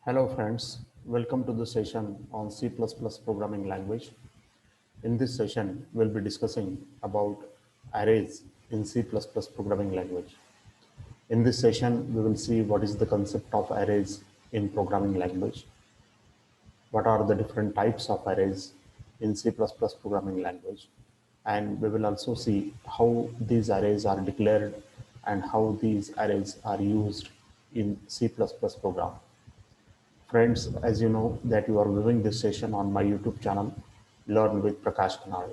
Hello friends, welcome to the session on C++ programming language. In this session, we'll be discussing about arrays in C++ programming language. In this session, we will see what is the concept of arrays in programming language, what are the different types of arrays in C++ programming language, and we will also see how these arrays are declared and how these arrays are used in C++ program. Friends, as you know that you are viewing this session on my YouTube channel, Learn with Prakash Kanal,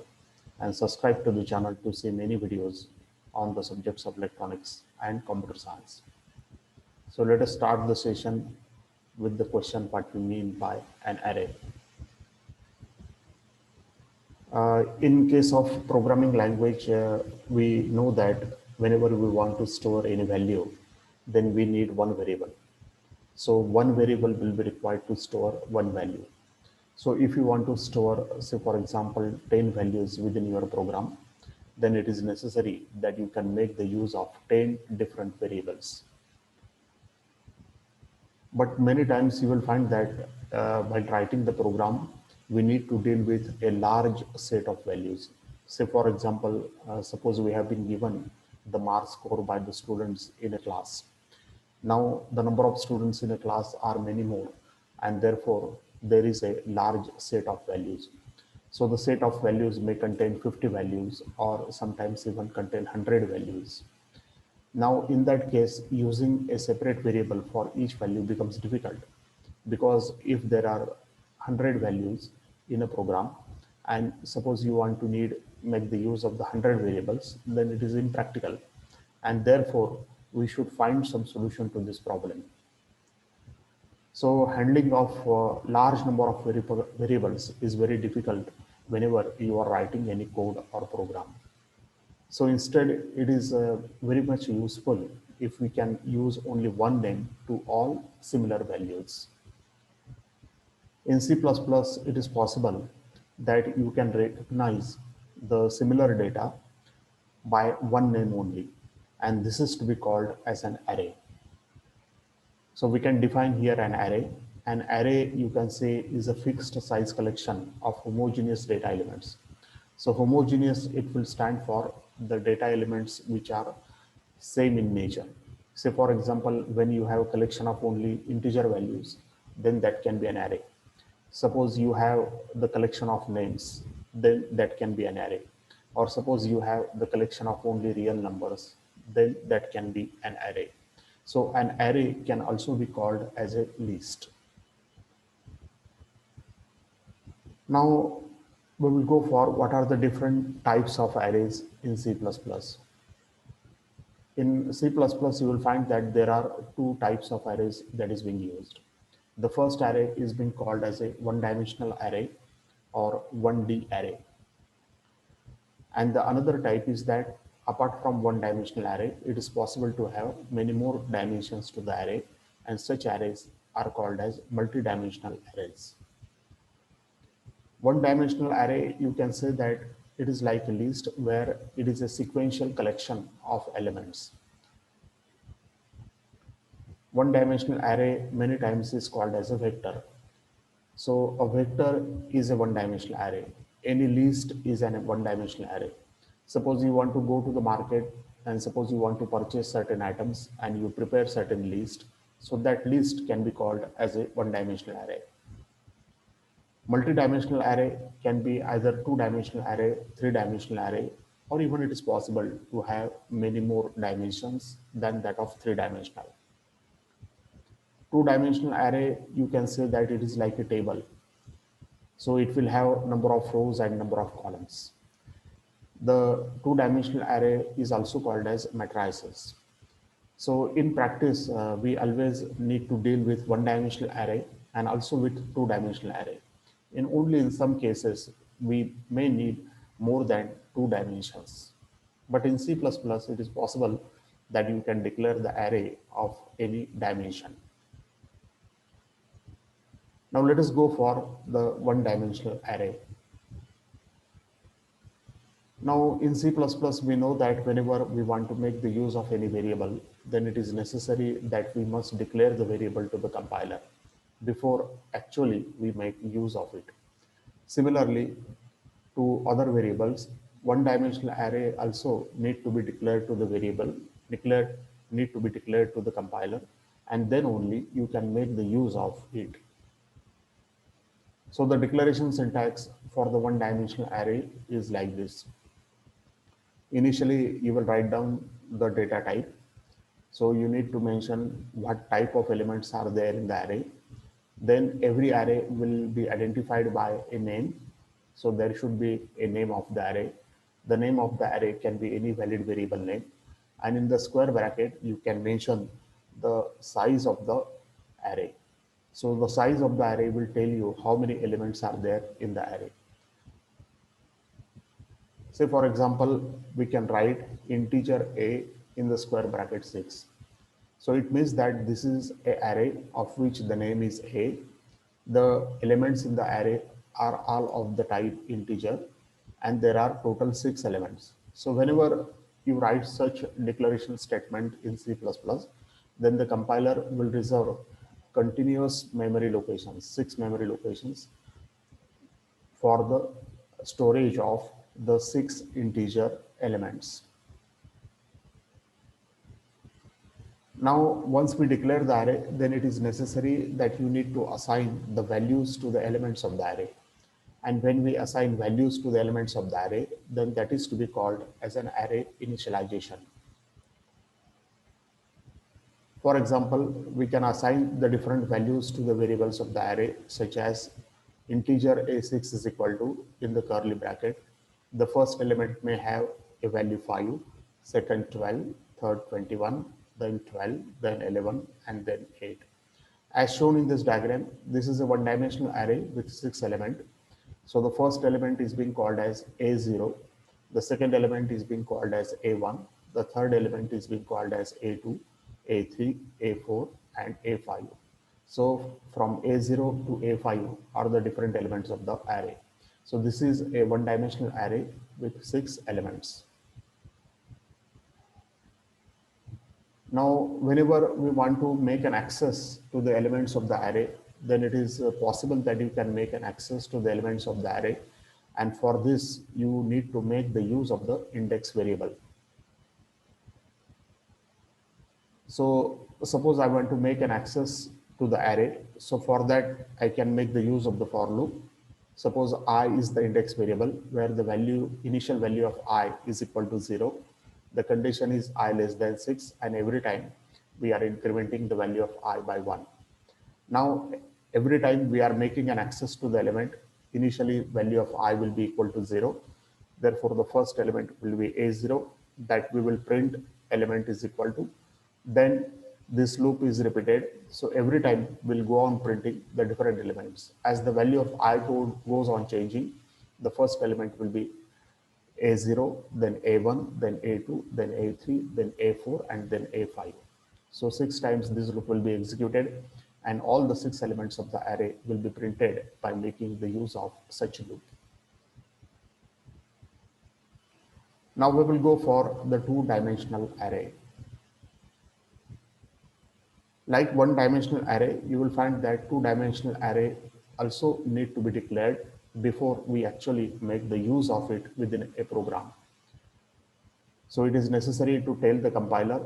and subscribe to the channel to see many videos on the subjects of electronics and computer science. So let us start the session with the question what we mean by an array. In case of programming language, we know that whenever we want to store any value, then we need one variable. So one variable will be required to store one value. So if you want to store, say for example, 10 values within your program, then it is necessary that you can make the use of 10 different variables. But many times you will find that while writing the program, we need to deal with a large set of values. Say for example, suppose we have been given the mark score by the students in a class. Now the number of students in a class are many more, and therefore there is a large set of values. So the set of values may contain 50 values or sometimes even contain 100 values. Now in that case, using a separate variable for each value becomes difficult, because if there are 100 values in a program and suppose you want to make the use of the 100 variables, then it is impractical, and therefore we should find some solution to this problem. So handling of large number of variables is very difficult whenever you are writing any code or program. So instead, it is very much useful if we can use only one name to all similar values. In C++, it is possible that you can recognize the similar data by one name only, and this is to be called as an array. So we can define here an array. An array, you can say, is a fixed size collection of homogeneous data elements. So homogeneous, it will stand for the data elements which are same in nature. Say for example, when you have a collection of only integer values, then that can be an array. Suppose you have the collection of names, then that can be an array. Or suppose you have the collection of only real numbers, then that can be an array. So an array can also be called as a list. Now we will go for what are the different types of arrays in C++. In C++, you will find that there are two types of arrays that is being used. The first array is being called as a one-dimensional array or 1D array. And the another type is that apart from one-dimensional array, it is possible to have many more dimensions to the array, and such arrays are called as multi-dimensional arrays. One-dimensional array, you can say that it is like a list where it is a sequential collection of elements. One-dimensional array many times is called as a vector. So a vector is a one-dimensional array. Any list is a one-dimensional array. Suppose you want to go to the market and suppose you want to purchase certain items and you prepare certain list. So that list can be called as a one-dimensional array. Multi-dimensional array can be either two-dimensional array, three-dimensional array, or even it is possible to have many more dimensions than that of three-dimensional. Two-dimensional array, you can say that it is like a table. So it will have number of rows and number of columns. The two-dimensional array is also called as matrices. So in practice, we always need to deal with one-dimensional array and also with two-dimensional array. In only in some cases, we may need more than two dimensions. But in C++, it is possible that you can declare the array of any dimension. Now let us go for the one-dimensional array. Now in C++, we know that whenever we want to make the use of any variable, then it is necessary that we must declare the variable to the compiler. before actually we make use of it. Similarly, to other variables, one-dimensional array also need to be declared to the variable, declared need to be declared to the compiler, and then only you can make the use of it. So the declaration syntax for the one-dimensional array is like this. Initially, you will write down the data type. So you need to mention what type of elements are there in the array. Then every array will be identified by a name. So there should be a name of the array. The name of the array can be any valid variable name. And in the square bracket, you can mention the size of the array. So the size of the array will tell you how many elements are there in the array. Say for example, we can write integer a in the square bracket 6. So it means that this is an array of which the name is a. The elements in the array are all of the type integer and there are total 6 elements. So whenever you write such declaration statement in C++, then the compiler will reserve continuous memory locations, 6 memory locations for the storage of the 6 integer elements. Now, once we declare the array, then it is necessary that you need to assign the values to the elements of the array. And when we assign values to the elements of the array, then that is to be called as an array initialization. For example, we can assign the different values to the variables of the array, such as integer a6 is equal to, in the curly bracket, the first element may have a value 5, second 12, third 21, then 12, then 11, and then 8. As shown in this diagram, this is a one-dimensional array with 6 elements. So the first element is being called as A0, the second element is being called as A1, the third element is being called as A2, A3, A4, and A5. So from A0 to A5 are the different elements of the array. So this is a one-dimensional array with 6 elements. Now, whenever we want to make an access to the elements of the array, then it is possible that you can make an access to the elements of the array. And for this, you need to make the use of the index variable. So suppose I want to make an access to the array. So for that, I can make the use of the for loop. Suppose I is the index variable where the initial value of I is equal to 0. The condition is I less than 6, and every time we are incrementing the value of I by 1. Now, every time we are making an access to the element, initially value of I will be equal to 0. Therefore, the first element will be A0, that we will print element is equal to. Then this loop is repeated. So every time we'll go on printing the different elements. As the value of I goes on changing, the first element will be A0, then A1, then A2, then A3, then A4, and then A5. So 6 times this loop will be executed, and all the 6 elements of the array will be printed by making the use of such a loop. Now we will go for the two-dimensional array. Like one-dimensional array, you will find that two-dimensional array also need to be declared before we actually make the use of it within a program. So it is necessary to tell the compiler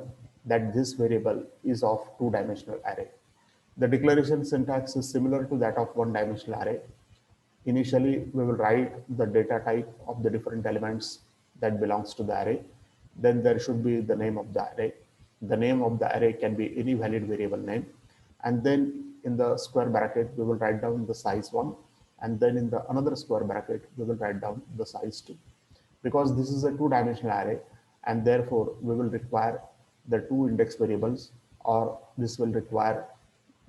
that this variable is of two-dimensional array. The declaration syntax is similar to that of one-dimensional array. Initially, we will write the data type of the different elements that belongs to the array. Then there should be the name of the array. The name of the array can be any valid variable name. And then in the square bracket, we will write down the size 1. And then in the another square bracket, we will write down the size 2. Because this is a two-dimensional array, and therefore we will require the two index variables, or this will require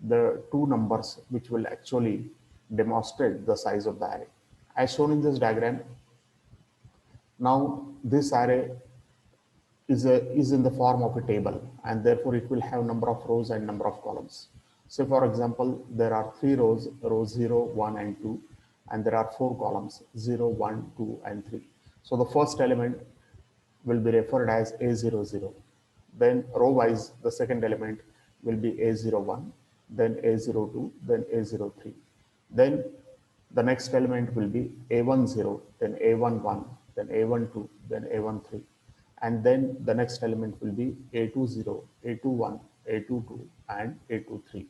the two numbers which will actually demonstrate the size of the array. As shown in this diagram, now this array is in the form of a table, and therefore it will have number of rows and number of columns. So for example, there are 3 rows, rows 0, 1, and 2, and there are 4 columns, 0, 1, 2, and 3. So the first element will be referred as A00. Then row wise, the second element will be A01. then A02, then A03. Then the next element will be A10, then A11, then A12, then A13. And then the next element will be A20, A21, A22, and A23.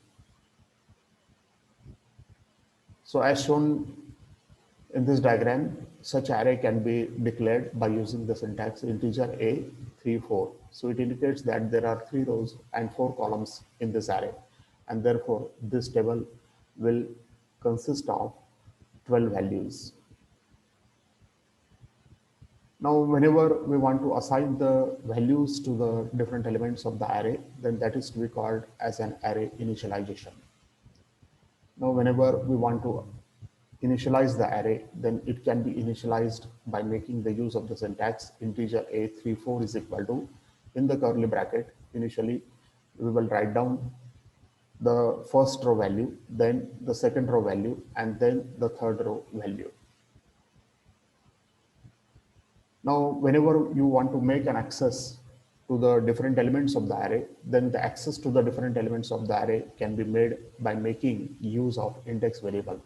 So as shown in this diagram, such array can be declared by using the syntax integer a 3 4. So it indicates that there are 3 rows and 4 columns in this array, and therefore this table will consist of 12 values. Now, whenever we want to assign the values to the different elements of the array, then that is to be called as an array initialization. Now, whenever we want to initialize the array, then it can be initialized by making the use of the syntax integer a34 is equal to, in the curly bracket, initially we will write down the first row value, then the second row value, and then the third row value. Now, whenever you want to make an access to the different elements of the array, then the access to the different elements of the array can be made by making use of index variable.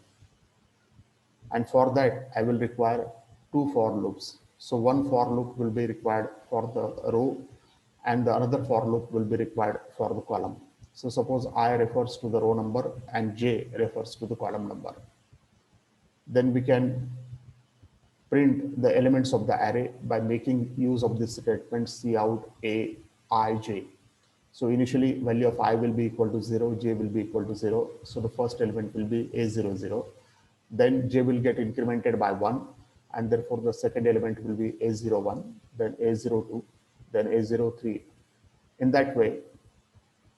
And for that, I will require two for loops. So one for loop will be required for the row, and the another for loop will be required for the column. So suppose I refers to the row number and J refers to the column number. Then we can print the elements of the array by making use of this statement cout a I j. So initially value of I will be equal to 0, j will be equal to 0. So the first element will be a00. Then j will get incremented by 1, and therefore the second element will be a01, then a02, then a03. In that way,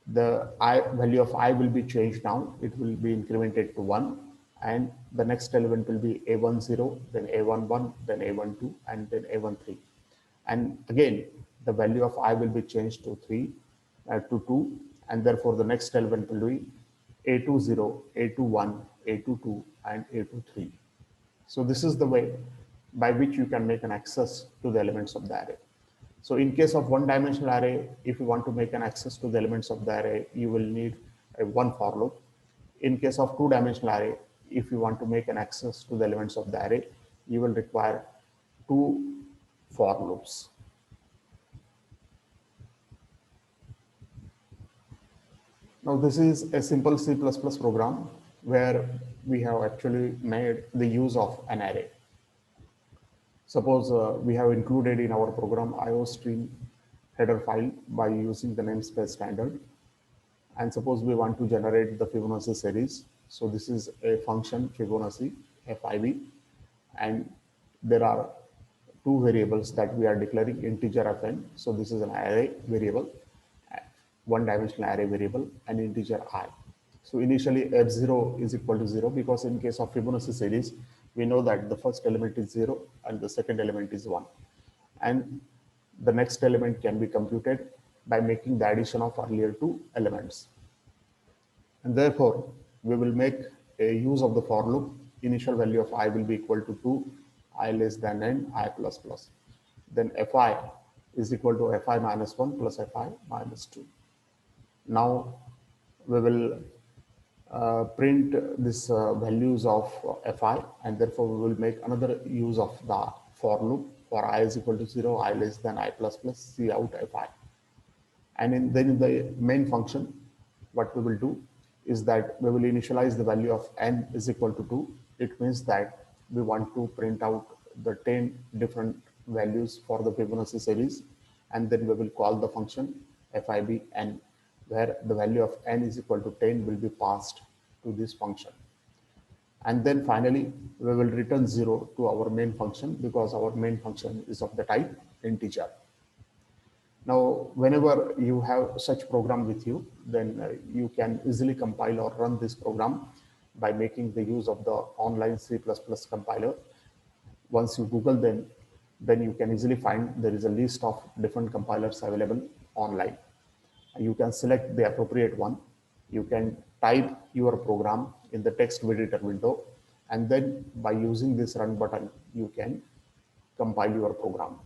the I value of I will be changed now. It will be incremented to 1, and the next element will be A10, then A11, then A12, and then A13. And again, the value of I will be changed to 3, to 2, and therefore the next element will be A20, A21, A22, and A23. So this is the way by which you can make an access to the elements of the array. So in case of one-dimensional array, if you want to make an access to the elements of the array, you will need a one for loop. In case of two-dimensional array, if you want to make an access to the elements of the array, you will require two for loops. Now this is a simple C++ program where we have actually made the use of an array. Suppose we have included in our program IOStream header file by using the namespace standard. And suppose we want to generate the Fibonacci series. So this is a function Fibonacci, FIB, and there are two variables that we are declaring integer fn. So this is an array variable, one-dimensional array variable, and integer I. So initially f0 is equal to 0 because in case of Fibonacci series, we know that the first element is 0 and the second element is 1. And the next element can be computed by making the addition of earlier two elements. And therefore, we will make a use of the for loop. Initial value of I will be equal to 2, I less than n, I plus plus. Then fi is equal to fi minus 1 plus fi minus 2. Now we will print this values of fi, and therefore we will make another use of the for loop for I is equal to 0, I less than I plus plus, cout fi. And then in the main function, what we will do is that we will initialize the value of n is equal to 2. It means that we want to print out the 10 different values for the Fibonacci series, and then we will call the function fib n, where the value of n is equal to 10 will be passed to this function. And then finally, we will return 0 to our main function because our main function is of the type integer. Now, whenever you have such program with you, then you can easily compile or run this program by making the use of the online C++ compiler. Once you Google them, then you can easily find there is a list of different compilers available online. You can select the appropriate one. You can type your program in the text editor window, and then by using this run button, you can compile your program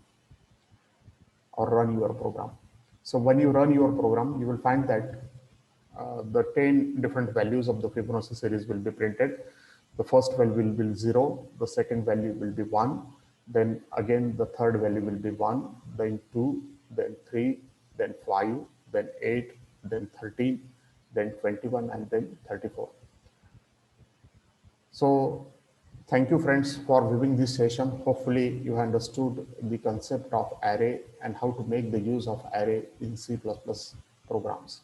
or run your program. So when you run your program, you will find that the 10 different values of the Fibonacci series will be printed. The first value will be 0, the second value will be 1, then again the third value will be 1, then 2, then 3, then 5, then 8, then 13, then 21, and then 34. So thank you friends for viewing this session. Hopefully you understood the concept of array and how to make the use of array in C++ programs.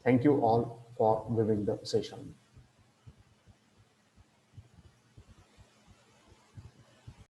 Thank you all for viewing the session.